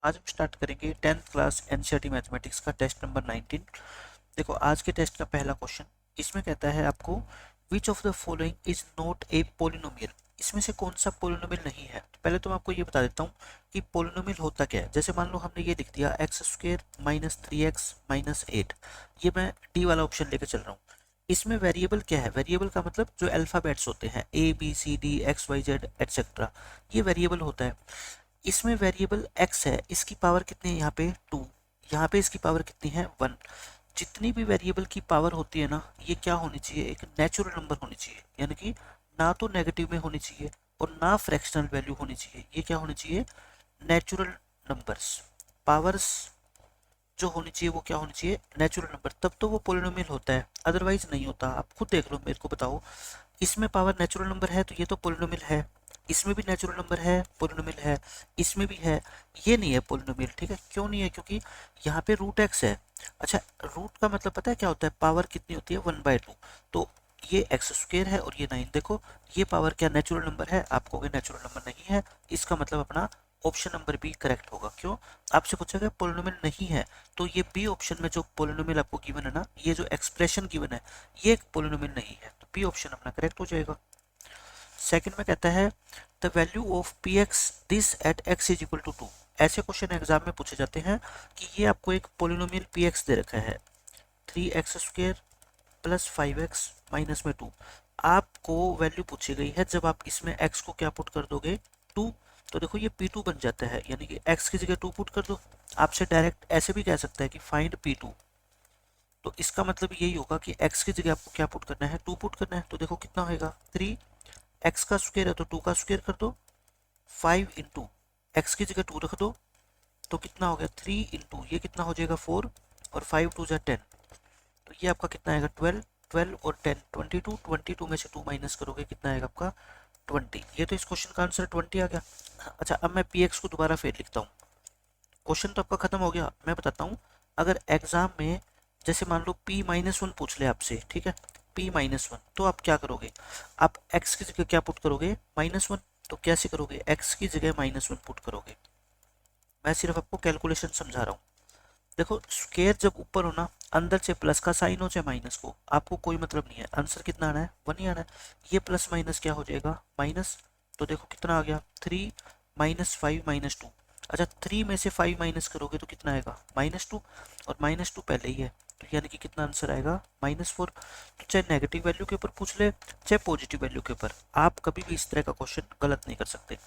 आज हम स्टार्ट करेंगे 10th क्लास एनसीईआरटी मैथमेटिक्स का टेस्ट नंबर 19। देखो आज के टेस्ट का पहला क्वेश्चन इसमें कहता है आपको which of the following is not a polynomial. इसमें से कौन सा पोलिनोमियल नहीं है। तो पहले तो मैं आपको ये बता देता हूँ कि पोलिनोमियल होता क्या है। जैसे मान लो हमने ये लिख दिया x square minus 3x minus 8, ये मैं डी वाला ऑप्शन लेकर चल रहा हूँ। इसमें वेरिएबल क्या है, वेरिएबल का मतलब जो अल्फाबेट्स होते हैं A B C D X Y Z etcetera, ये वेरिएबल होता है। इसमें वेरिएबल x है, इसकी पावर कितनी है यहाँ पे 2, यहाँ पे इसकी पावर कितनी है 1। जितनी भी वेरिएबल की पावर होती है ना, ये क्या होनी चाहिए, एक नेचुरल नंबर होनी चाहिए, यानी कि ना तो नेगेटिव में होनी चाहिए और ना फ्रैक्शनल वैल्यू होनी चाहिए। ये क्या होनी चाहिए, नेचुरल नंबर्स। पावर्स जो होनी चाहिए वो क्या होनी चाहिए, नेचुरल नंबर, तब तो वो पोलिनोमियल होता है, अदरवाइज नहीं होता। आप खुद देख लो, मेरे को बताओ, इसमें पावर नेचुरल नंबर है तो ये तो पोलिनोमियल है, इसमें भी नेचुरल नंबर है पोलिनोमियल है, इसमें भी है, ये नहीं है पोलिनोमियल। ठीक है, क्यों नहीं है, क्योंकि यहाँ पे रूट एक्स है। अच्छा, रूट का मतलब पता है क्या होता है, पावर कितनी होती है 1/2। तो ये एक्स स्क्वेयर है और ये 9। देखो ये पावर क्या नेचुरल नंबर है, आप कहोगे नेचुरल नंबर नहीं है, इसका मतलब अपना ऑप्शन नंबर बी करेक्ट होगा। क्यों, आपसे पूछा गया पोलिनोमियल नहीं है, तो ये बी ऑप्शन में जो पोलिनोमियल आपको गिवन है ना, ये जो एक्सप्रेशन गिवन है, ये एक पोलिनोमियल नहीं है, तो बी ऑप्शन अपना करेक्ट हो जाएगा। सेकंड में कहता है the value of P X this at X is equal to 2। ऐसे क्वेश्चन एग्जाम में पूछे जाते हैं कि ये आपको एक पोलिनोमियल पी एक्स दे रखा है 3x square plus 5x minus में 2। आपको वैल्यू पूछी गई है, जब आप इसमें x को क्या पुट कर दोगे 2, तो देखो ये P2 बन जाता है, यानी कि x की जगह 2 पुट कर दो। आपसे डायरेक्ट ऐसे भी कह सकता है कि फाइंड P2, तो इसका मतलब यही होगा कि x की जगह आपको क्या पुट करना है, 2 पुट करना है। तो देखो कितना होएगा 3, x का स्क्वायर है तो 2 का स्क्वायर कर दो, 5 इंटू एक्स की जगह 2 रख दो, तो कितना हो गया 3 इंटू ये कितना हो जाएगा 4, और 5 2 जा 10, तो ये आपका कितना आएगा 12। 12 और 10 22, 22 में से 2 माइनस करोगे कितना आएगा आपका 20। ये तो इस क्वेश्चन का आंसर 20 आ गया। अच्छा, अब मैं पी एक्स को दोबारा फिर लिखता हूँ। क्वेश्चन तो आपका खत्म हो गया। मैं बताता हूँ, अगर एग्जाम में जैसे मान लो p-1 पूछ ले आपसे, ठीक है, p-1, तो आप क्या करोगे, आप x की जगह क्या पुट करोगे -1। तो कैसे करोगे, x की जगह -1 पुट करोगे। मैं सिर्फ आपको कैलकुलेशन समझा रहा हूँ। देखो स्क्वायर जब ऊपर हो ना, अंदर से प्लस का साइन हो चाहे माइनस को, आपको कोई मतलब नहीं है, आंसर कितना आना है 1 ही आना है। ये प्लस माइनस क्या हो जाएगा माइनस, तो देखो कितना आ गया 3 माइनस 5 माइनस 2। अच्छा, 3 में से 5 माइनस करोगे तो कितना आएगा -2, और -2 पहले ही है, तो यानी कि कितना आंसर आएगा -4। तो चाहे नेगेटिव वैल्यू के ऊपर पूछ ले चाहे पॉजिटिव वैल्यू के ऊपर, आप कभी भी इस तरह का क्वेश्चन गलत नहीं कर सकते।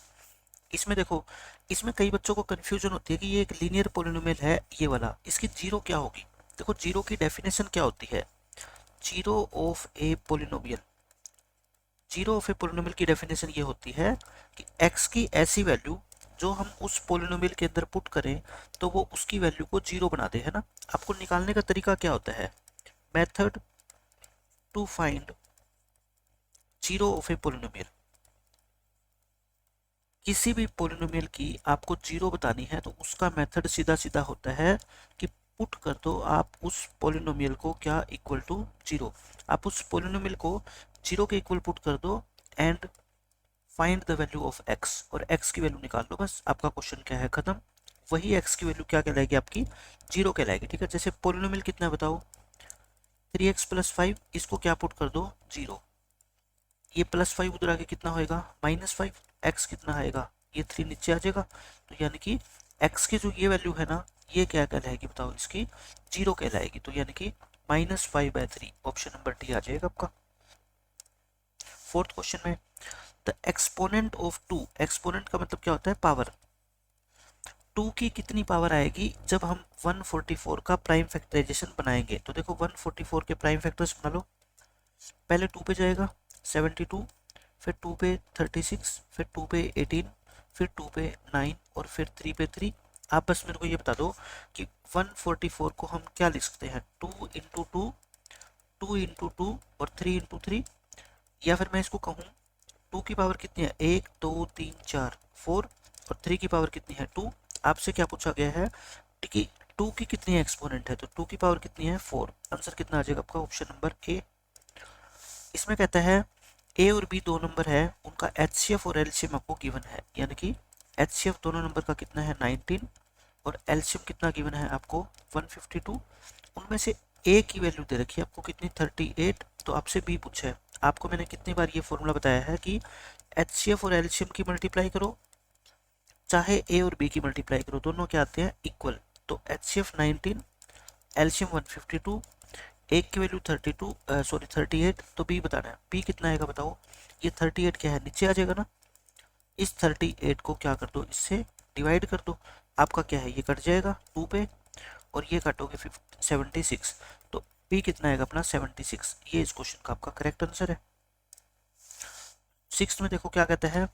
इसमें देखो, इसमें कई बच्चों को कंफ्यूजन होती है कि ये एक लीनियर पोलिनोमियल है ये वाला, इसकी जीरो क्या होगी। देखो जीरो की डेफिनेशन क्या होती है, zero of a polynomial, zero of a polynomial की डेफिनेशन ये होती है कि x की ऐसी वैल्यू जो हम उस पोलिनोमियल के अंदर पुट करें तो वो उसकी वैल्यू को जीरो बना दे, है ना। आपको निकालने का तरीका क्या होता है, method to find zero of a polynomial. किसी भी पोलिनोमियल की आपको जीरो बतानी है तो उसका मेथड सीधा सीधा होता है कि पुट कर दो आप उस पोलिनोमियल को क्या इक्वल टू जीरो। आप उस पोलिनोमियल को जीरो के इक्वल पुट कर दो and find the value of x, और एक्स की वैल्यू निकाल लो, बस आपका क्वेश्चन क्या है खत्म। वही एक्स की वैल्यू क्या कहलाएगी आपकी, जीरो कहलाएगी। ठीक है, जैसे पोलिनोमियल कितना है बताओ 3x प्लस 5, इसको क्या पुट कर दो जीरो, ये +5 उधर आके कितना होएगा -5, x कितना आएगा ये 3 नीचे आ जाएगा, तो यानी कि x की जो ये वैल्यू है ना, ये क्या कहलाएगी बताओ, इसकी जीरो कहलाएगी, तो यानी कि -5/3, ऑप्शन नंबर डी आ जाएगा आपका। फोर्थ क्वेश्चन में द एक्सपोनेंट ऑफ 2, एक्सपोनेंट का मतलब क्या होता है पावर, 2 की कितनी पावर आएगी जब हम 144 का प्राइम फैक्टराइजेशन बनाएंगे। तो देखो 144 के प्राइम फैक्टर्स बना लो, पहले 2 पे जाएगा 72, फिर 2 पे 36, फिर 2 पे 18, फिर 2 पे 9, और फिर 3 पे 3। आप बस मेरे को ये बता दो कि 144 को हम क्या लिख सकते हैं, 2 इंटू 2, 2 इंटू 2 और 3 इंटू 3, या फिर मैं इसको कहूँ 2 की पावर कितनी है 1 2 3 4 4, और 3 की पावर कितनी है 2। आपसे क्या पूछा गया है कि 2 की कितनी एक्सपोनेंट है, तो 2 की पावर कितनी है 4, आंसर कितना आ जाएगा आपका ऑप्शन नंबर ए। इसमें कहता है ए और बी दो नंबर है, उनका एचसीएफ और एलसीएम आपको गिवन है, यानी कि एचसीएफ दोनों नंबर का कितना है 19, और एलसीएम कितना गिवन है आपको 152। उनमें से ए की वैल्यू दे रखी है आपको कितनी 38, तो आपसे बी पूछा है। आपको मैंने कितनी बार ये फॉर्मूला बताया है कि एचसीएफ और एलसीएम की मल्टीप्लाई करो, चाहे ए और बी की मल्टीप्लाई करो, दोनों क्या आते हैं इक्वल। तो एचसीएफ 19, एलसीएम 152, एक की वैल्यू 32 सॉरी 38, तो बी बताना है। बी कितना आएगा बताओ। ये 38 क्या है नीचे आ जाएगा ना, इस 38 को क्या कर दो इससे डिवाइड कर दो, आपका क्या है ये कट जाएगा 2 पे, और ये काटोगे 76, तो बी कितना आएगा अपना 76। ये इस क्वेश्चन का आपका करेक्ट आंसर है। सिक्स में देखो क्या कहता है,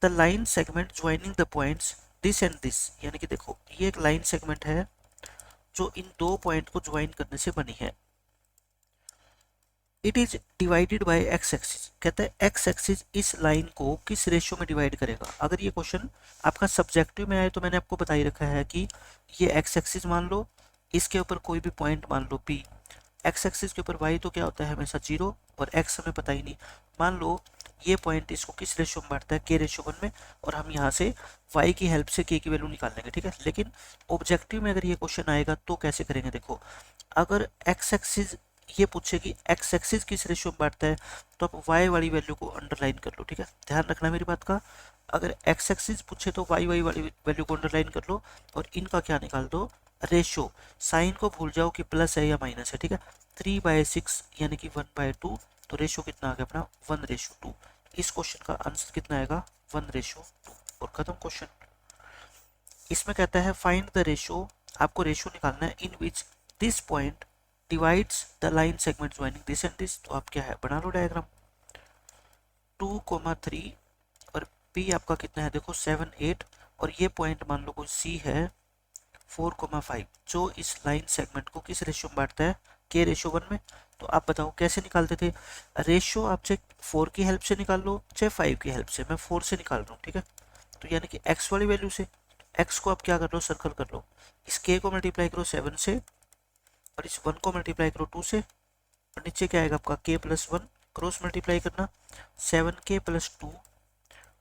the line segment joining the points this and this, यानी कि देखो ये एक लाइन सेगमेंट है जो इन दो पॉइंट को ज्वाइन करने से बनी है। It is divided by x axis, कहता है एक्स एक्सिस इस लाइन को किस रेशियो में डिवाइड करेगा। अगर ये क्वेश्चन आपका सब्जेक्टिव में आए तो मैंने आपको बता ही रखा है कि ये एक्स एक्सिस मान लो, इसके ऊपर कोई भी पॉइंट मान लो पी, एक्स एक्सिस के ऊपर वाई तो क्या होता है हमेशा 0, और एक्स हमें पता ही नहीं। मान लो ये पॉइंट इसको किस रेशियो में बांटता है के रेशियो 1 में, और हम यहाँ से वाई की हेल्प से के की वैल्यू निकाल लेंगे, ठीक है। लेकिन ऑब्जेक्टिव में अगर ये क्वेश्चन आएगा तो कैसे करेंगे, देखो अगर एक्स एक्सिस ये पूछे कि एक्स एक्सिस किस रेशियो में बांटता है, तो आप वाई वाली वैल्यू को अंडरलाइन कर लो, ठीक है, ध्यान रखना मेरी बात का। अगर एक्स एक्सिस पूछे तो वाई वाई वाली वैल्यू को अंडरलाइन कर लो, और इनका क्या निकाल दो रेशियो, साइन को भूल जाओ कि प्लस है या माइनस है, ठीक है। 3/6 यानी कि 1/2, तो रेशियो कितना आ गया अपना 1:2। इस क्वेश्चन का आंसर कितना आएगा 1:2, और खत्म क्वेश्चन। इसमें कहता है फाइंड द रेशियो, आपको रेशियो निकालना है in which this point divides the line segment joining this and this. तो आप क्या है बना लो डायग्राम, 2,3 और पी आपका कितना है देखो 7 8, और ये पॉइंट मान लो कोई सी है 4,5, जो इस लाइन सेगमेंट को किस रेशियो में बांटता है के रेशियो 1 में। तो आप बताओ कैसे निकालते थे रेशियो, आप चाहे 4 की हेल्प से निकाल लो चाहे 5 की हेल्प से, मैं 4 से निकाल रहा हूँ, ठीक है। तो यानी कि x वाली वैल्यू से, x को आप क्या कर लो सर्कल कर लो, इस k को मल्टीप्लाई करो 7 से, और इस 1 को मल्टीप्लाई करो 2 से, और नीचे क्या आएगा आपका k+1, क्रॉस मल्टीप्लाई करना 7k+2,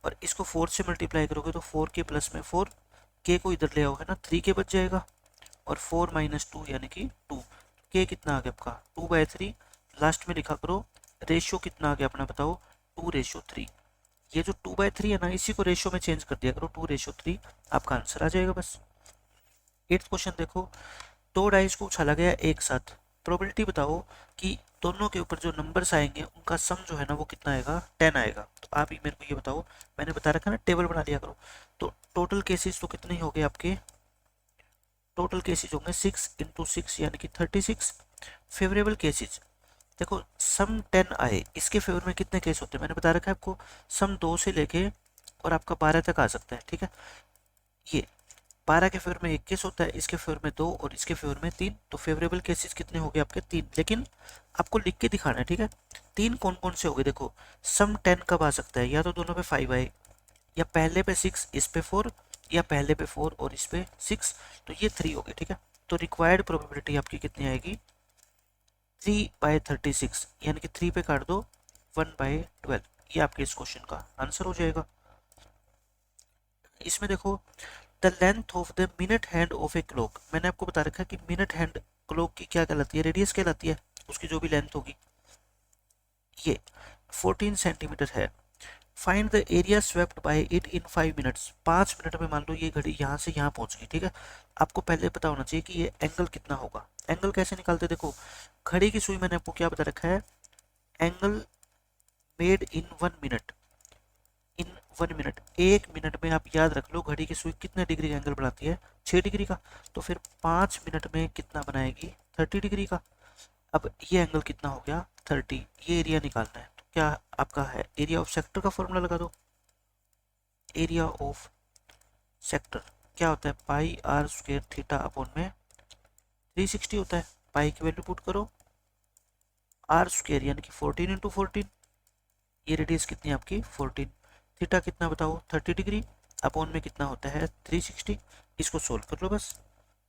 और इसको 4 से मल्टीप्लाई करोगे तो 4k प्लस में 4, k को इधर ले आओगे ना 3k बच जाएगा, और 4 - 2 यानी कि 2, k कितना आ गया आपका 2/3। लास्ट में लिखा करो रेशियो कितना आ गया अपना बताओ 2:3। ये जो 2/3 है ना इसी को रेशियो में चेंज कर दिया करो 2:3, आपका आंसर आ जाएगा बस। 8th क्वेश्चन देखो, दो डाइस को उछाला गया एक साथ, प्रोबेबिलिटी बताओ कि दोनों के ऊपर जो नंबर्स आएंगे उनका सम जो है ना वो कितना आएगा 10 आएगा। तो आप ही मेरे को ये बताओ, मैंने बता रखा ना टेबल बना लिया करो। तो टोटल केसेस तो कितने हो गए आपके, टोटल केसेस होंगे 6 × 6 यानी कि 36। फेवरेबल केसेस देखो सम 10 आए, इसके फेवर में कितने केस होते हैं मैंने बता रखा है आपको, सम 2 से लेके और आपका 12 तक आ सकता है, ठीक है। ये 12 के फेवर में 1 केस होता है, इसके फेवर में 2 और इसके फेवर में 3, तो फेवरेबल केसेस कितने हो गए आपके 3। लेकिन आपको लिख के दिखाना है, ठीक है। 3 कौन कौन से हो गए देखो, सम 10 कब आ सकता है, या तो दोनों पे 5 आए, या पहले पे 6 इस पे 4, या पहले पे 4 और इस पे 6, तो ये 3 हो गए, ठीक है। तो रिक्वायर्ड प्रोबेबिलिटी आपकी कितनी आएगी 3/36, यानी कि 3 पे काट दो 1/12, ये आपके इस क्वेश्चन का आंसर हो जाएगा। इसमें देखो the length of the minute hand of a clock, मैंने आपको बता रखा है कि मिनट हैंड क्लॉक की क्या कहलाती है रेडियस कहलाती है, उसकी जो भी लेंथ होगी ये 14 सेंटीमीटर है। Find the area swept by it in 5 minutes, 5 minute में मान लो ये घड़ी यहाँ से यहाँ पहुंच गई, ठीक है। आपको पहले पता होना चाहिए कि ये एंगल कितना होगा। एंगल कैसे निकालते देखो, घड़ी की सुई मैंने आपको क्या बता रखा है, angle made in 1 minute, in 1 minute, 1 minute में आप याद रख लो घड़ी की सुई कितने डिग्री का एंगल बनाती है 6 डिग्री का, तो फिर 5 मिनट में कितना बनाएगी 30 डिग्री का। अब ये एंगल कितना हो गया 30, ये एरिया निकालना है, तो क्या आपका है एरिया ऑफ सेक्टर का फॉर्मूला लगा दो। एरिया ऑफ सेक्टर क्या होता है πr² थीटा अपॉन में 360 होता है, पाई की वैल्यू पुट करो, r² यानी कि 14 × 14, ये रेडियस कितनी है आपकी 14, थीटा कितना बताओ 30 डिग्री, अपॉन में कितना होता है 360, इसको सोल्व कर लो बस।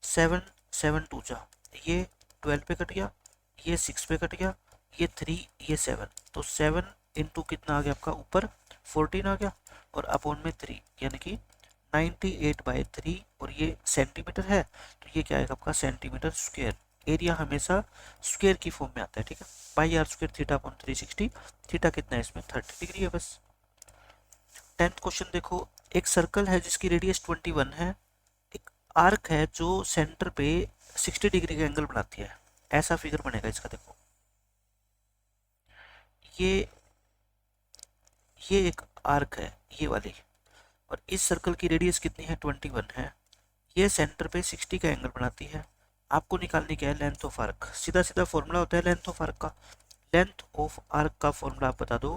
7 7 2 जा, ये 12 पे कट गया, ये 6 पे कट गया, ये 3 ये 7, तो 7 × कितना आ गया आपका ऊपर 14 आ गया, और अपॉन में 3 यानी कि 98/3 और ये सेंटीमीटर है, तो ये क्या आएगा आपका सेंटीमीटर स्क्वायर। एरिया हमेशा स्क्वायर की फॉर्म में आता है, ठीक है। Pi R square theta upon 360, theta कितना है इसमें 30 डिग्री है बस। 10th क्वेश्चन देखो, एक सर्कल है जिसकी रेडियस 21 है, एक आर्क है जो सेंटर पे 60 डिग्री का एंगल बनाती है, ऐसा फिगर बनेगा इसका। देखो ये ये एक आर्क है ये वाली, और इस सर्कल की रेडियस कितनी है 21 है, ये सेंटर पे 60 का एंगल बनाती है। आपको निकालनी क्या है लेंथ ऑफ आर्क। सीधा सीधा फॉर्मूला होता है लेंथ ऑफ आर्क का। लेंथ ऑफ आर्क का फॉर्मूला आप बता दो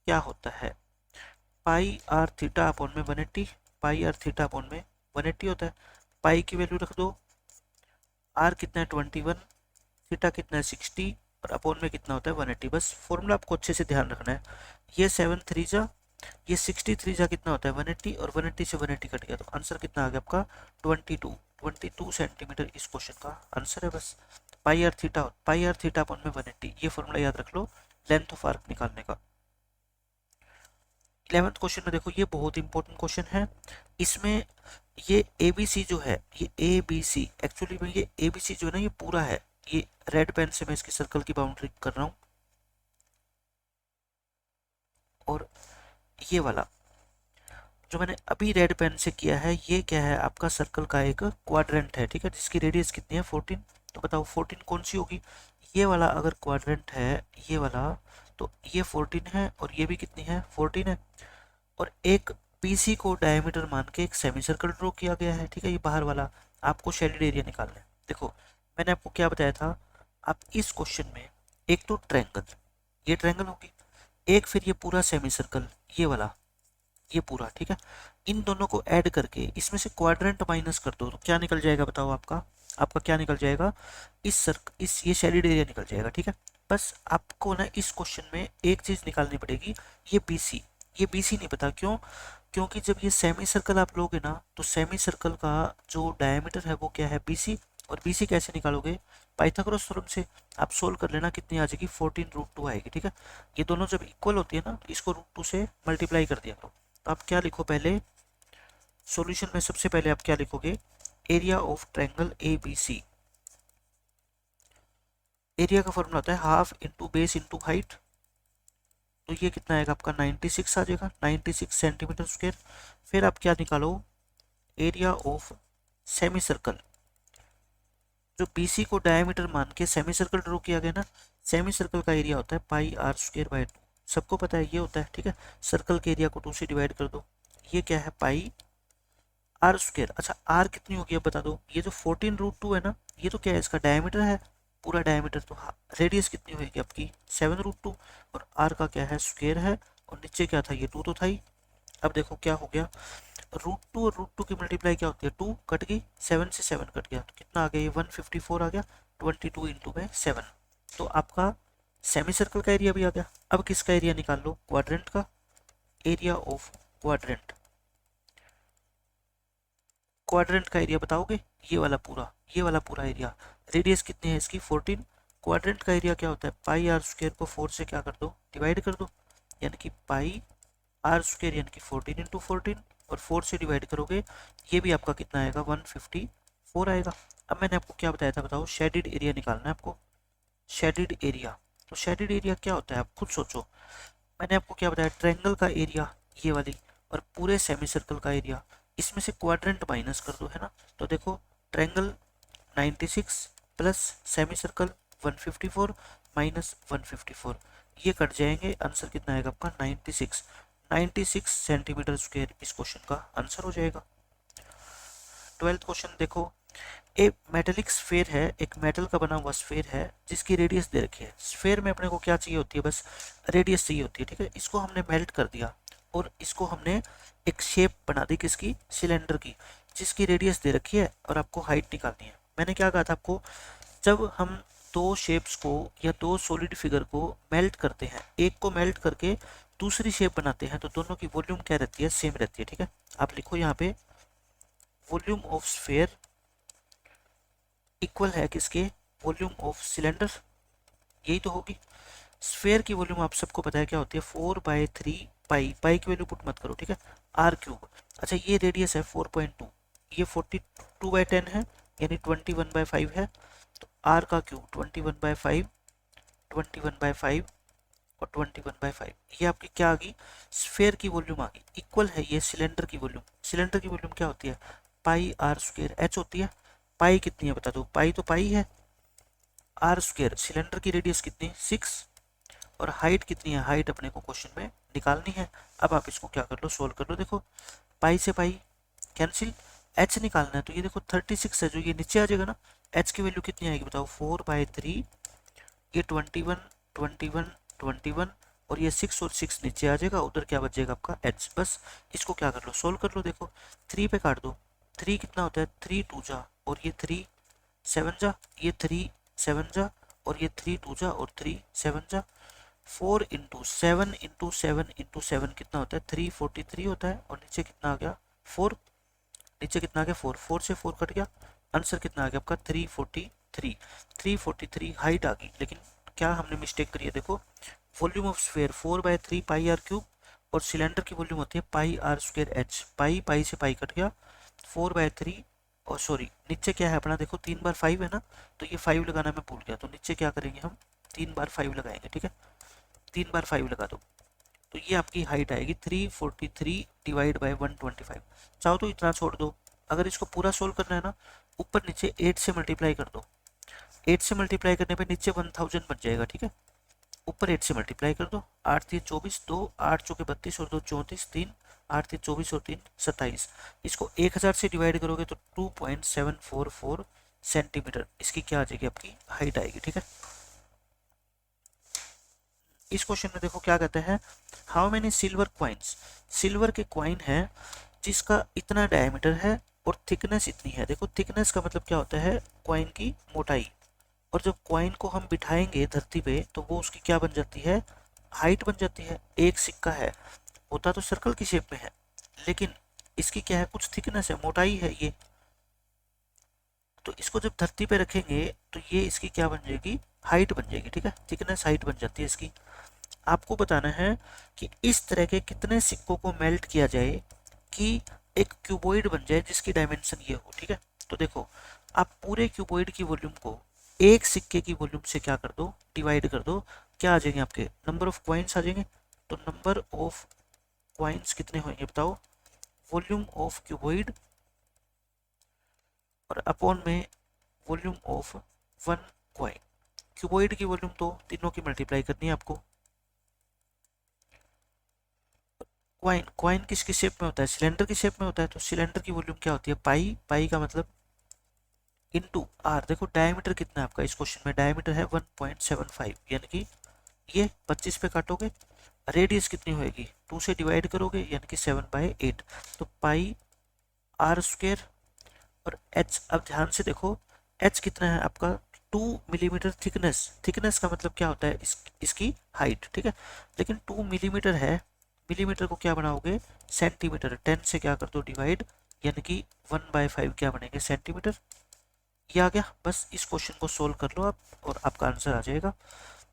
क्या होता है। पाई आर थीटा अपॉन में 180, पाई आर थीटा अपॉन में 180 होता है। पाई की वैल्यू रख दो, आर कितना है 21, थीटा कितना है 60 और अपॉन में कितना होता है 180। बस फॉर्मूला आपको अच्छे से ध्यान रखना है। ये 7 3 जा, ये 63 जा कितना होता है 180 और 180 से 180 कट गया, तो आंसर कितना आ गया आपका 22 सेंटीमीटर इस क्वेश्चन का आंसर है बस। पाई आर थीटा अपॉन में 180, ये फॉर्मूला याद रख लो लेंथ ऑफ आर्क निकालने का। 11th क्वेश्चन में देखो, ये बहुत इंपॉर्टेंट क्वेश्चन है। इसमें ये एबीसी जो है, ये एबीसी एक्चुअली में ये एबीसी जो है ना ये पूरा है, ये रेड पेन से मैं इसकी सर्कल की बाउंड्री कर रहा हूं, और ये वाला जो मैंने अभी रेड पेन से किया है ये क्या है आपका सर्कल का एक क्वाड्रेंट है, ठीक है, जिसकी रेडियस कितनी है 14। तो बताओ 14 कौन सी होगी। ये वाला अगर क्वाड्रेंट है ये वाला, तो ये 14 है और ये भी कितनी है 14 है। और एक बीसी को डायमीटर मान के एक सेमी सर्कल ड्रॉ किया गया है, ठीक है। ये बाहर वाला आपको शेडेड एरिया निकालना है। देखो मैंने आपको क्या बताया था, आप इस क्वेश्चन में एक तो ट्रायंगल, ये ट्रायंगल होगी, एक फिर ये पूरा सेमी सर्कल ये वाला, ये पूरा, ठीक है। इन दोनों को ऐड करके इसमें से क्वाड्रेंट माइनस कर दो तो क्या निकल जाएगा बताओ। आपका आपका क्या निकल जाएगा, इस ये शेडेड एरिया निकल जाएगा, ठीक है। बस आपको ना इस क्वेश्चन में एक चीज निकालनी पड़ेगी, ये बीसी, ये बीसी नहीं पता क्यों, क्योंकि जब ये सेमी सर्कल आप लोगे ना तो सेमी सर्कल का जो डायमीटर है वो क्या है बीसी। और बीसी कैसे निकालोगे, पाइथागोरस थ्योरम से। आप सोल्व कर लेना, कितनी आ जाएगी 14√2 आएगी, ठीक है। ये दोनों जब इक्वल होती है ना तो इसको √2 से मल्टीप्लाई कर दिया करो। तो आप क्या लिखो पहले सॉल्यूशन में, सबसे पहले आप क्या लिखोगे, area of triangle A B C. Area का फॉर्मूला होता है half into base into height, तो ये कितना आएगा आपका 96 आ जाएगा, 96 सेंटीमीटर स्क्वायर। फिर आप क्या निकालो, एरिया ऑफ सेमी सर्कल, जो बीसी को डायमीटर मान के सेमी सर्कल ड्रॉ किया गया ना, सेमी सर्कल का एरिया होता है पाई आर स्क्वायर बाय 2, सबको पता है ये होता है, ठीक है। सर्कल के एरिया को 2 से डिवाइड कर दो, ये क्या है पाई आर स्क्वायर। अच्छा आर कितनी होगी अब बता दो, ये जो 14√2 है ना ये तो क्या है इसका डायमीटर है, पूरा डायमीटर, तो रेडियस कितनी होगी आपकी 7√2, और आर का क्या है स्क्वायर है, और नीचे क्या था ये 2 तो था ही। अब देखो क्या हो गया, √2 और √2 की मल्टीप्लाई क्या होती है 2 कट गई, 7 से 7 कट गया, तो कितना आ गया ये 154 आ गया, 22 इंटू में 7। तो आपका सेमी सर्कल का एरिया भी आ गया। अब किसका एरिया निकाल लो, क्वाड्रेंट का। एरिया ऑफ क्वाड्रेंट, क्वाड्रेंट का एरिया बताओगे, ये वाला पूरा, ये वाला पूरा एरिया, रेडियस कितनी है इसकी 14। क्वाड्रेंट का एरिया क्या होता है, पाई आर स्क्वायर को 4 से क्या कर दो डिवाइड कर दो, यानी कि पाई आर स्क्वायर यानी कि 14 इंटू 14, और 4 से डिवाइड करोगे ये भी आपका कितना आएगा 154 आएगा। अब मैंने आपको क्या बताया था बताओ, शेडेड एरिया निकालना है आपको, शेडेड एरिया। तो शेडेड एरिया क्या होता है आप खुद सोचो। मैंने आपको क्या बताया, ट्रायंगल का एरिया ये वाली, और पूरे सेमी सर्कल का एरिया, इसमें से क्वाड्रेंट माइनस कर दो, है ना। तो देखो triangle 96 plus semi circle 154 minus 154, ये कट जाएंगे, आंसर कितना आएगा आपका 96 सेंटीमीटर स्क्वायर इस क्वेश्चन का आंसर हो जाएगा। 12th क्वेश्चन देखो, एक मेटेलिक स्फेयर है, एक मेटल का बना हुआ स्फेयर है जिसकी रेडियस दे रखी है। स्फेयर में अपने को क्या चाहिए होती है, बस रेडियस चाहिए होती है, ठीक है। इसको हमने मेल्ट कर दिया और इसको हमने एक शेप बना दी किसकी, सिलेंडर की, जिसकी रेडियस दे रखी है और आपको हाइट निकालनी है। मैंने क्या कहा था आपको, जब हम दो शेप्स को या दो सॉलिड फिगर को मेल्ट करते हैं, एक को मेल्ट करके दूसरी शेप बनाते हैं, तो दोनों की वॉल्यूम क्या रहती है सेम रहती है, ठीक है। आप लिखो यहाँ पे वॉल्यूम ऑफ स्फेयर इक्वल है किसके, वॉल्यूम ऑफ सिलेंडर, यही तो होगी। स्फेयर की वॉल्यूम आप सबको पता है क्या होती है 4/3 पाई, पाई की वैल्यू पुट मत करो, ठीक है, आर क्यूब। अच्छा ये रेडियस है 4.2, ये 42/10 है यानी 21/5 है। तो आर का क्यूब 21/5, 21/5 और 21/5, ये आपकी क्या आ गई, स्फेयर की वॉल्यूम आ गई। इक्वल है ये सिलेंडर की वॉल्यूम। सिलेंडर की वॉल्यूम क्या होती है, पाई आर स्क्वायर एच होती है। पाई कितनी है बता दो, पाई तो पाई है, आर स्क्वायर सिलेंडर की रेडियस कितनी 6 और हाइट कितनी है, हाइट अपने को क्वेश्चन में निकालनी है। अब आप इसको क्या कर लो, सोल्व कर लो। देखो पाई से पाई कैंसिल, एच निकालना है तो ये देखो 36 है जो ये नीचे आ जाएगा ना, एच की वैल्यू कितनी आएगी बताओ 4/3, ये 21 21 21 और ये 6 और 6 नीचे आ जाएगा, उधर क्या बचेगा आपका एच। बस इसको क्या कर लो, सोल्व कर लो। देखो 3 पे काट दो, 3 कितना होता है 3 2 जा और ये 3 7 जा, ये 3 7 जा और ये 3 2 जा और 3 7 जा। 4 इंटू 7 इंटू 7 इंटू 7 कितना होता है 343 होता है और नीचे कितना आ गया 4, नीचे कितना आ गया 4, 4 से 4 कट गया, आंसर कितना आ गया आपका 343। 343 हाइट आ गई, लेकिन क्या हमने मिस्टेक करी है, देखो volume of sphere 4/3 pi R cube और सिलेंडर की वॉल्यूम होती है pi R square H. Pi pi से पाई कट गया, 4/3 और सॉरी नीचे क्या है अपना, देखो 3 बार 5 है ना, तो ये 5 लगाना मैं भूल गया, तो नीचे क्या करेंगे हम 3 बार 5 लगाएंगे, ठीक है 3 बार 5 लगा दो, तो ये आपकी हाइट आएगी 343 डिवाइड बाय 125। चाहो तो इतना छोड़ दो, अगर इसको पूरा सोल्व करना है ना, ऊपर नीचे 8 से मल्टीप्लाई कर दो, 8 से मल्टीप्लाई करने पे नीचे 1000 बन जाएगा, ठीक है ऊपर 8 से मल्टीप्लाई कर दो, 8 3 24, 2 8 चौके 32 और 2 34, 3 8 3 24 और 3 27। इसको 1000 से डिवाइड करोगे तो 2.744 सेंटीमीटर इसकी क्या आ जाएगी आपकी हाइट आएगी, ठीक है। इस क्वेश्चन में देखो क्या कहते हैं, how many silver coins, silver के क्वाइन है जिसका इतना डायमीटर है और थिकनेस इतनी है। देखो थिकनेस का मतलब क्या होता है, क्वाइन की मोटाई, और जब क्वाइन को हम बिठाएंगे धरती पे तो वो उसकी क्या बन जाती है, हाइट बन जाती है। एक सिक्का है, होता तो सर्कल की शेप में है, लेकिन इसकी क्या है कुछ थिकनेस है, मोटाई है ये, तो इसको जब धरती पे रखेंगे तो ये इसकी क्या बन जाएगी, हाइट बन जाएगी, ठीक है थिकनेस हाइट बन जाती है इसकी। आपको बताना है कि इस तरह के कितने सिक्कों को मेल्ट किया जाए कि एक क्यूबॉइड बन जाए जिसकी डायमेंशन ये हो, ठीक है। तो देखो आप पूरे क्यूबॉइड की वॉल्यूम को एक सिक्के की वॉल्यूम से क्या कर दो, डिवाइड कर दो, क्या आ जाएंगे आपके नंबर ऑफ क्वाइंस आ जाएंगे। तो नंबर ऑफ क्वाइंस कितने होंगे बताओ, वॉल्यूम ऑफ क्यूबॉइड और अपॉन में volume of one coin. Cuboid की वॉल्यूम तो तीनों की मल्टीप्लाई करनी है आपको। क्वाइन, क्वाइन किसकी शेप में होता है, सिलेंडर की शेप में होता है, तो सिलेंडर की वॉल्यूम क्या होती है पाई, पाई का मतलब इनटू आर। देखो डायमीटर कितना है आपका इस क्वेश्चन में, डायमीटर है 1.75 यानी कि ये 25 पे काटोगे, रेडियस कितनी होएगी 2 से डिवाइड करोगे यानी कि 7/8, तो पाई आर स्क्वायर और एच। अब ध्यान से देखो एच कितना है आपका 2 मिलीमीटर थिकनेस, थिकनेस का मतलब क्या होता है इसकी हाइट, ठीक है लेकिन 2 मिलीमीटर है, मिलीमीटर को क्या बनाओगे सेंटीमीटर, 10 से क्या कर दो डिवाइड यानी कि 1/5 क्या बनेंगे सेंटीमीटर। ये आ गया, बस इस क्वेश्चन को सोल्व कर लो आप और आपका आंसर आ जाएगा।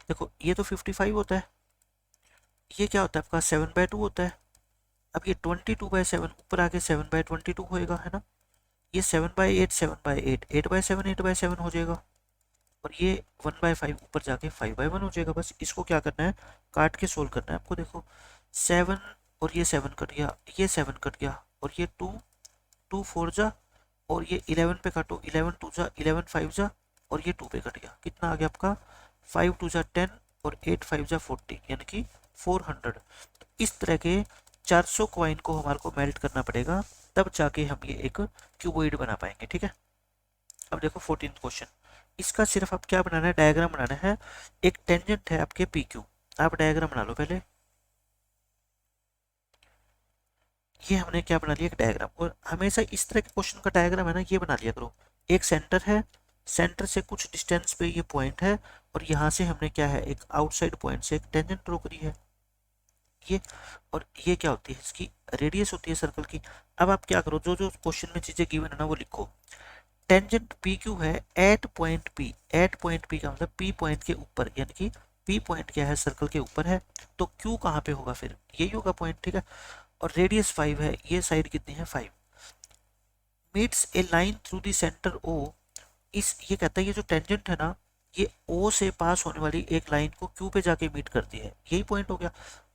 देखो ये तो 55 होता है, ये क्या होता है आपका 7/2 होता है। अब ये 22/7 ऊपर आके 7/22 होएगा है ना, ये 7/8 7/8 8/7 8/7 हो जाएगा और ये 1/5 ऊपर जाके 5/1 हो जाएगा। बस इसको क्या करना है काट के सोल्व करना है आपको। देखो 7 और ये 7 कट गया, ये 7 कट गया और ये 2 2 4 जा और ये 11 पे काटो, 11 2 जा 11 5 जा और ये 2 पे कट गया, कितना आ गया आपका 5 2 जा 10 और 8 5 जा 40 यानी कि 400। तो इस तरह के 400 कॉइन को हमारे को मेल्ट करना पड़ेगा, तब जाके हम ये एक क्यूबॉइड बना पाएंगे, ठीक है। अब देखो 14th क्वेश्चन, इसका सिर्फ आप क्या बनाना है डायग्राम बनाना है। एक टेंजेंट है आपके पी क्यू, आप डायग्राम बना लो पहले। ये हमने क्या बना लिया एक डायग्राम, और हमेशा इस तरह के क्वेश्चन का डायग्राम है ना ये बना लिया करो। एक सेंटर है, सेंटर से कुछ डिस्टेंस पे ये पॉइंट है और यहाँ से हमने क्या है एक आउटसाइड पॉइंट से एक टेंजेंट ड्रॉ करी है ये, और ये क्या होती है इसकी रेडियस होती है सर्कल की। अब आप क्या करो, जो जो क्वेश्चन में चीजें गिवन है ना वो लिखो। टेंजेंट पी क्यू है at point P, at point P का मतलब पी पॉइंट के ऊपर, यानी कि पी पॉइंट क्या है सर्कल के ऊपर है, तो क्यू कहाँ पे होगा फिर यही होगा पॉइंट, ठीक है। और रेडियस 5 है, ये साइड कितनी है 5, meets a line through the centre O, इस ये कहता है ये जो टेंजेंट है ना, ये ओ से पास होने वाली एक लाइन को क्यू पे जाके मीट करती है, यही पॉइंट हो गया।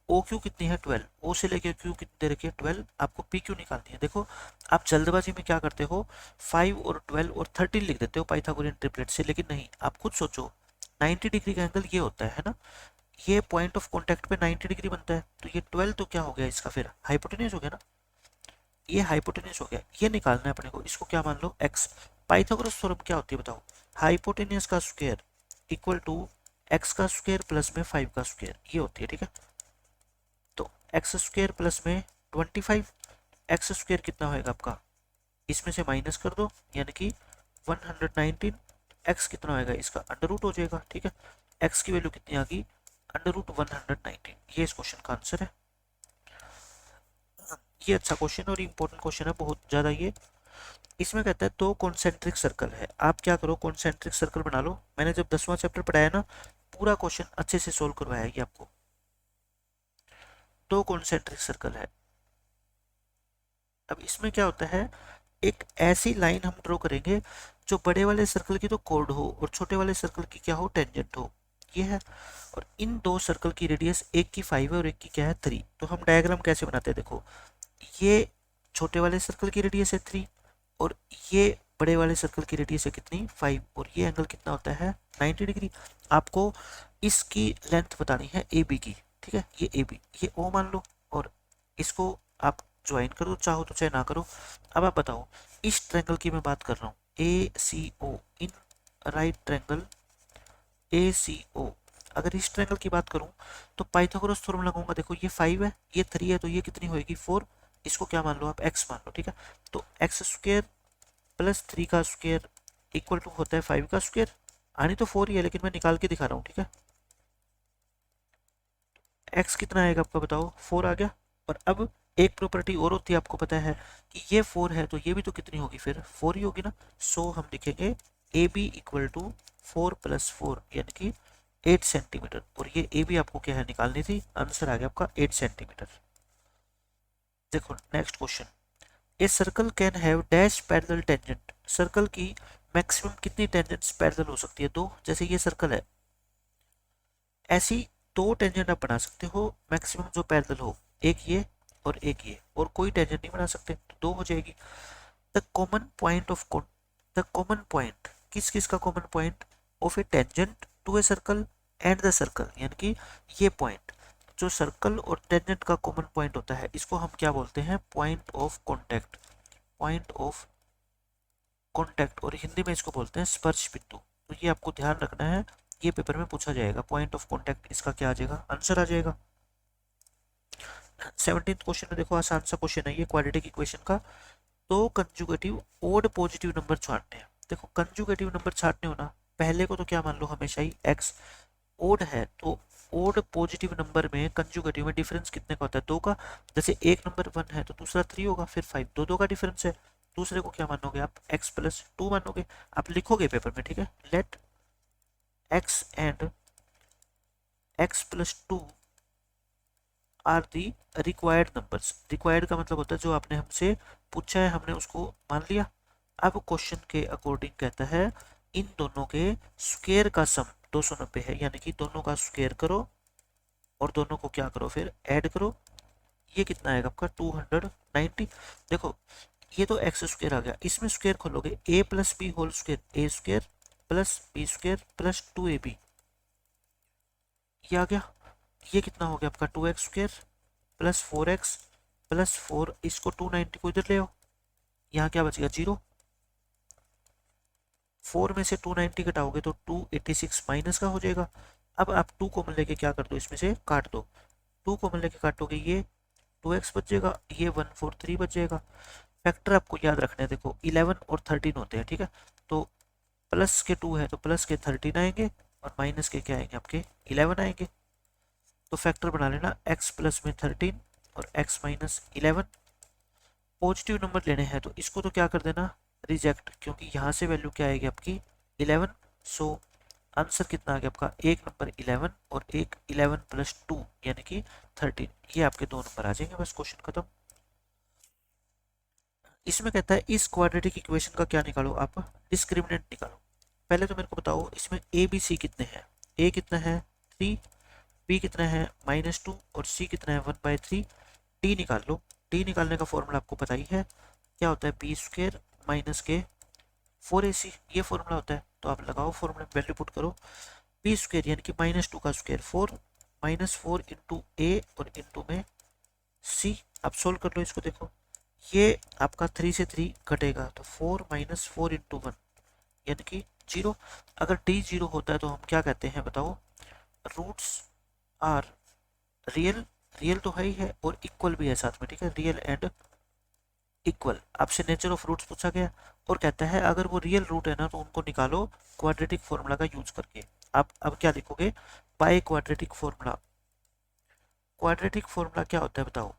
ओ क्यू कितनी है 12, ओ से लेके क्यू कितनी दे रखी है 12, आपको पी क्यू निकालनी है। देखो आप जल्दबाजी में क्या करते हो, 5 और 12 और 13 लिख देते हो पाइथागोरियन ट्रिपलेट से, लेकिन नहीं, आप खुद सोचो 90 डिग्री का एंगल ये होता है ना, ये पॉइंट ऑफ कॉन्टेक्ट पे 90 डिग्री बनता है, तो ये 12 तो क्या हो गया इसका, फिर हाइपोटेन्यूज हो गया ना, ये हाइपोटेन्यूज हो गया, ये निकालना है अपने को, इसको क्या मान लो x। पाइथागोरस थ्योरम क्या होती है बताओ, हाइपोटेन्यूज का स्क्वायर इक्वल टू x का स्क्वायर प्लस में 5 का स्क्वायर, ये होती है, ठीक है। तो एक्स स्क्वायर प्लस में 25, एक्स स्क्वायर कितना होएगा आपका, इसमें से माइनस कर दो, यानी कि 119, एक्स कितना होएगा इसका अंडर रूट हो जाएगा, ठीक है। एक्स की वैल्यू कितनी आ गई, अंडर रूट 119, ये इस क्वेश्चन का आंसर है। ये अच्छा क्वेश्चन और इंपॉर्टेंट क्वेश्चन है बहुत ज्यादा ये। इसमें कहता है दो कॉन्सेंट्रिक सर्कल है, आप क्या करो कॉन्सेंट्रिक सर्कल बना लो, मैंने जब 10वां चैप्टर पढ़ाया ना, पूरा क्वेश्चन अच्छे से सोल्व करवाया ये आपको। दो कॉन्सेंट्रिक सर्कल है, अब इसमें क्या होता है, एक ऐसी लाइन हम ड्रॉ करेंगे जो बड़े वाले सर्कल की तो कोड हो और छोटे वाले सर्कल की क्या हो, टेंजेंट हो, ये है। और इन दो सर्कल की रेडियस, एक की 5 है और एक की क्या है 3। तो हम डायग्राम कैसे बनाते हैं, देखो ये छोटे वाले सर्कल की रेडियस है 3 और ये बड़े वाले सर्कल की रेडियस है कितनी 5, और ये एंगल कितना होता है 90 डिग्री। आपको इसकी लेंथ बतानी है ए बी की, ठीक है, ये ए बी, ये ओ मान लो, और इसको आप ज्वाइन कर दो, चाहो तो चाहे ना करो। अब आप बताओ, इस ट्रायंगल की मैं बात कर रहा हूँ, ए सी ओ, इन राइट ट्रायंगल ए सी ओ, अगर इस ट्रायंगल की बात करूं तो पाइथागोरस थ्योरम लगाऊंगा, देखो ये 5 है, ये 3 है, तो ये कितनी होगी 4, इसको क्या मान लो आप x मान लो, ठीक है। तो एक्स स्क्वायर प्लस 3 का स्क्वायर इक्वल टू होता है 5 का स्क्वायर, आनी तो 4 ही है लेकिन मैं निकाल के दिखा रहा हूँ, ठीक है। x कितना आएगा आपका बताओ, 4 आ गया। और अब एक प्रॉपर्टी और होती है, आपको पता है कि ये 4 है तो ये भी तो कितनी होगी फिर 4 ही होगी ना। सो हम लिखेंगे A B equal to 4 plus 4 यानी कि 8 सेंटीमीटर, और ये ए बी आपको क्या है निकालनी थी, आंसर आ गया आपका 8 सेंटीमीटर। देखो next question, a circle can have dash parallel tangent, circle की मैक्सिमम कितनी टेंजेंट्स पैरेलल हो सकती है, दो। जैसे ये सर्कल है, ऐसी दो टेंजेंट आप बना सकते हो मैक्सिमम जो पैरेलल हो, एक ये और एक ये, और कोई टेंजेंट नहीं बना सकते, तो दो हो जाएगी। The common point of the common point, किस किस का common point of a tangent to a circle and the circle, यानी कि ये पॉइंट जो सर्कल और टेंजेंट का कॉमन पॉइंट होता है, इसको हम क्या बोलते हैं, point of contact, point of contact, और हिंदी में इसको बोलते हैं स्पर्श बिंदु। तो ये आपको ध्यान रखना है, ये पेपर में पूछा जाएगा, पॉइंट ऑफ कॉन्टैक्ट इसका क्या आ जाएगा, आंसर आ जाएगा। 17th क्वेश्चन में देखो आसान सा क्वेश्चन है ये क्वाड्रेटिक इक्वेशन का, तो कंजुगेटिव ओड पॉजिटिव नंबर छांटने हैं। देखो कंजुगेटिव नंबर छांटने हो ना, पहले को तो क्या मान लो हमेशा ही x, ओड है तो ओड पॉजिटिव नंबर में कंजुगेटिव में डिफरेंस कितने का होता है, दो का। जैसे एक नंबर 1 है तो दूसरा 3 होगा, फिर 5, दो दो का डिफरेंस है। दूसरे को क्या मानोगे आप, x प्लस 2 मानोगे, आप लिखोगे पेपर में, ठीक है। Let x and x plus 2 are the required numbers, required का मतलब होता है जो आपने हमसे पूछा है हमने उसको मान लिया। अब क्वेश्चन के अकॉर्डिंग कहता है इन दोनों के स्क्वायर का सम 290 है, यानी कि दोनों का स्क्वायर करो और दोनों को क्या करो फिर ऐड करो, ये कितना आएगा आपका 290। देखो ये तो एक्स स्क्वायर आ गया, इसमें स्क्वायर खोलोगे A plus B whole square, A square plus B square plus 2ab, ये आ गया। ये कितना हो गया आपका 2x square plus 4x plus 4, इसको 290 को इधर ले आओ, यहाँ क्या बचेगा 0, 4 में से 290 घटाओगे तो 286 माइनस का हो जाएगा। अब आप 2 कॉमन लेके क्या कर दो, इसमें से काट दो, 2 कॉमन लेके काटोगे ये 2x बच जाएगा, ये 143 बच जाएगा। फैक्टर आपको याद रखना है, देखो 11 और 13 होते हैं, ठीक है। तो प्लस के 2 है तो प्लस के 13 आएंगे और माइनस के क्या आएंगे आपके 11 आएंगे। तो फैक्टर बना लेना x प्लस में 13 और x माइनस 11। पॉजिटिव नंबर लेने हैं तो इसको तो क्या कर देना रिजेक्ट, क्योंकि यहाँ से वैल्यू क्या आएगी आपकी 11। सो आंसर कितना आ गया आपका, एक नंबर 11 और एक 11 प्लस 2 यानी कि 13, ये आपके दो नंबर आ जाएंगे, बस क्वेश्चन खत्म। इसमें कहता है इस क्वाड्रेटिक इक्वेशन का क्या निकालो, आप डिस्क्रिमिनेंट निकालो। पहले तो मेरे को बताओ इसमें ए बी सी कितने हैं, ए कितना है 3, बी कितना है -2 और सी कितना है 1/3। डी निकाल लो। डी निकालने का फॉर्मूला आपको पता ही है, क्या होता है बी स्क्वायर माइनस के 4ac, ये फॉर्मूला होता है। तो आप लगाओ फॉर्मूला, वैल्यू पुट करो, बी स्क्वायर यानी कि -2 का स्क्वायर 4, -4 इंटू ए और इंटू में सी। आप सोल्व कर लो इसको, देखो ये आपका 3 से 3 घटेगा तो 4 - 4 इंटू 1 यानी कि 0। अगर डी 0 होता है तो हम क्या कहते हैं बताओ, रूट्स आर रियल, रियल तो है ही है और इक्वल भी है साथ में, ठीक है, रियल एंड इक्वल। आपसे नेचर ऑफ रूट्स पूछा गया और कहता है अगर वो रियल रूट है ना तो उनको निकालो क्वाड्रेटिक फॉर्मूला का यूज करके। आप अब क्या लिखोगे, by quadratic formula. Quadratic formula क्या होता है बताओ,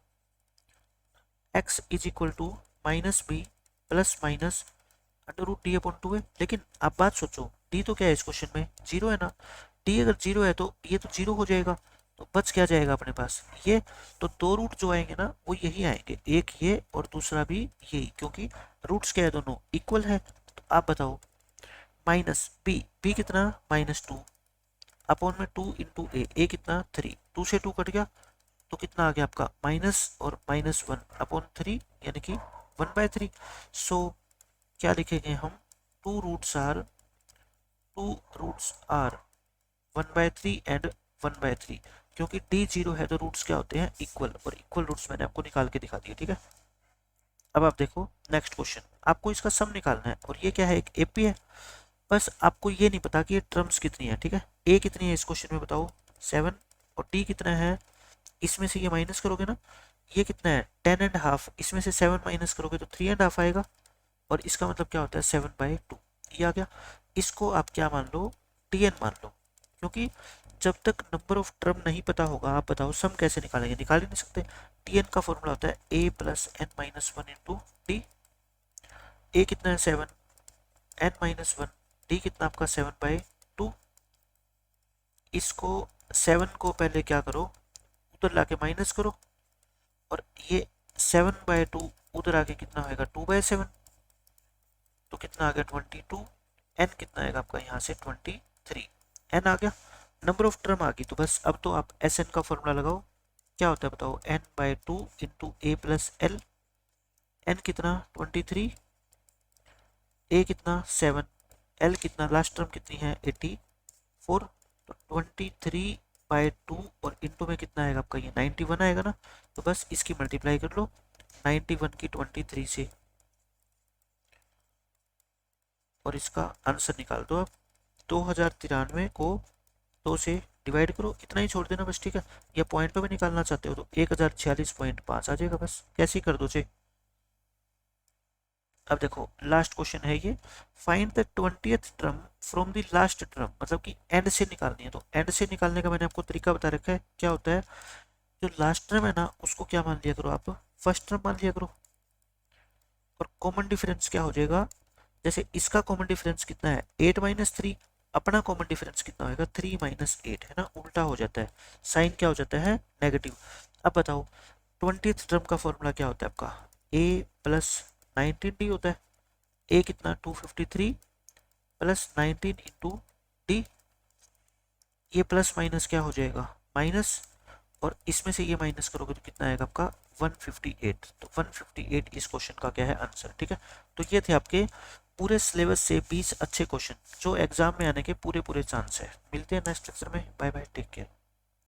x is equal to minus B plus minus under root D upon 2 है। लेकिन आप बात सोचो, डी तो क्या है इस क्वेश्चन में, 0 है ना। डी अगर 0 है तो ये तो 0 हो जाएगा, तो बच क्या जाएगा अपने पास ये। तो दो रूट जो आएंगे ना वो यही आएंगे, एक ये और दूसरा भी यही, क्योंकि रूट्स क्या है दोनों इक्वल है। तो आप बताओ माइनस बी, बी कितना -2 अपॉन में 2 इंटू ए कितना 3, 2 से 2 कट गया तो कितना आ गया आपका माइनस और -1 अपॉन 3 यानी कि 1/3। सो क्या लिखेंगे हम, टू रूट्स आर 1/3 एंड 1/3, क्योंकि डी 0 है तो रूट्स क्या होते हैं इक्वल, और इक्वल रूट्स मैंने आपको निकाल के दिखा दिए, ठीक है। अब आप देखो नेक्स्ट क्वेश्चन, आपको इसका सम निकालना है और ये क्या है, एक एपी है। बस आपको ये नहीं पता कि ये टर्म्स कितनी है, ठीक है। ए कितनी है इस क्वेश्चन में बताओ 7, और टी कितना है, इसमें से ये माइनस करोगे ना, ये कितना है 10.5, इसमें से 7 माइनस करोगे तो 3.5 आएगा, और इसका मतलब क्या होता है 7/2, ये आ गया। इसको आप क्या मान लो, टीएन मान लो, क्योंकि जब तक नंबर ऑफ टर्म नहीं पता होगा, आप बताओ सम कैसे निकालेंगे, निकाल ही नहीं सकते। टीएन का फॉर्मूला होता है A plus N minus 1 into D. A कितना है 7, n-1, डी कितना आपका 7/2। इसको 7 को पहले क्या करो, उधर लाके माइनस करो, और ये 7/2 उधर आके कितना होएगा 2/7, तो कितना आ गया 22। एन कितना आएगा आपका यहाँ से 23, एन आ गया, नंबर ऑफ टर्म आ गई। तो बस अब तो आप एस एन का फॉर्मूला लगाओ, क्या होता है बताओ, n/2 इंटू ए प्लस एल। एन कितना 23, ए कितना 7, एल कितना लास्ट टर्म कितनी है 84, तो 23/2 और इंटू में कितना आएगा आपका ये 91 आएगा ना। तो बस इसकी मल्टीप्लाई कर लो 91 की 23 से, और इसका आंसर निकाल दो आप। 2093 को 2 से डिवाइड करो, इतना ही छोड़ देना बस, ठीक है। या पॉइंटों में निकालना चाहते हो तो 1046.5 आ जाएगा, बस कैसे ही कर दो से। अब देखो लास्ट क्वेश्चन है ये, find the 20th term from the last term, मतलब कि एंड से निकालनी है। तो एंड से निकालने का मैंने आपको तरीका बता रखा है, क्या होता है, जो लास्ट टर्म है ना उसको क्या मान लिया करो आप, फर्स्ट टर्म मान लिया करो, और कॉमन डिफरेंस क्या हो जाएगा, जैसे इसका कॉमन डिफरेंस कितना है 8 - 3, अपना कॉमन डिफरेंस कितना होगा 3 - 8, है ना, उल्टा हो जाता है, साइन क्या हो जाता है नेगेटिव। अब बताओ 20th टर्म का फॉर्मूला क्या होता है आपका, a प्लस 19d होता है। a कितना 253 प्लस 19 इंटू डी, ये प्लस माइनस क्या हो जाएगा माइनस, और इसमें से ये माइनस करोगे तो कितना आएगा आपका 158। तो 158 इस क्वेश्चन का क्या है आंसर, ठीक है। तो ये थे आपके पूरे सिलेबस से 20 अच्छे क्वेश्चन जो एग्जाम में आने के पूरे चांस है। मिलते हैं नेक्स्ट लेक्चर में, बाय बाय, टेक केयर।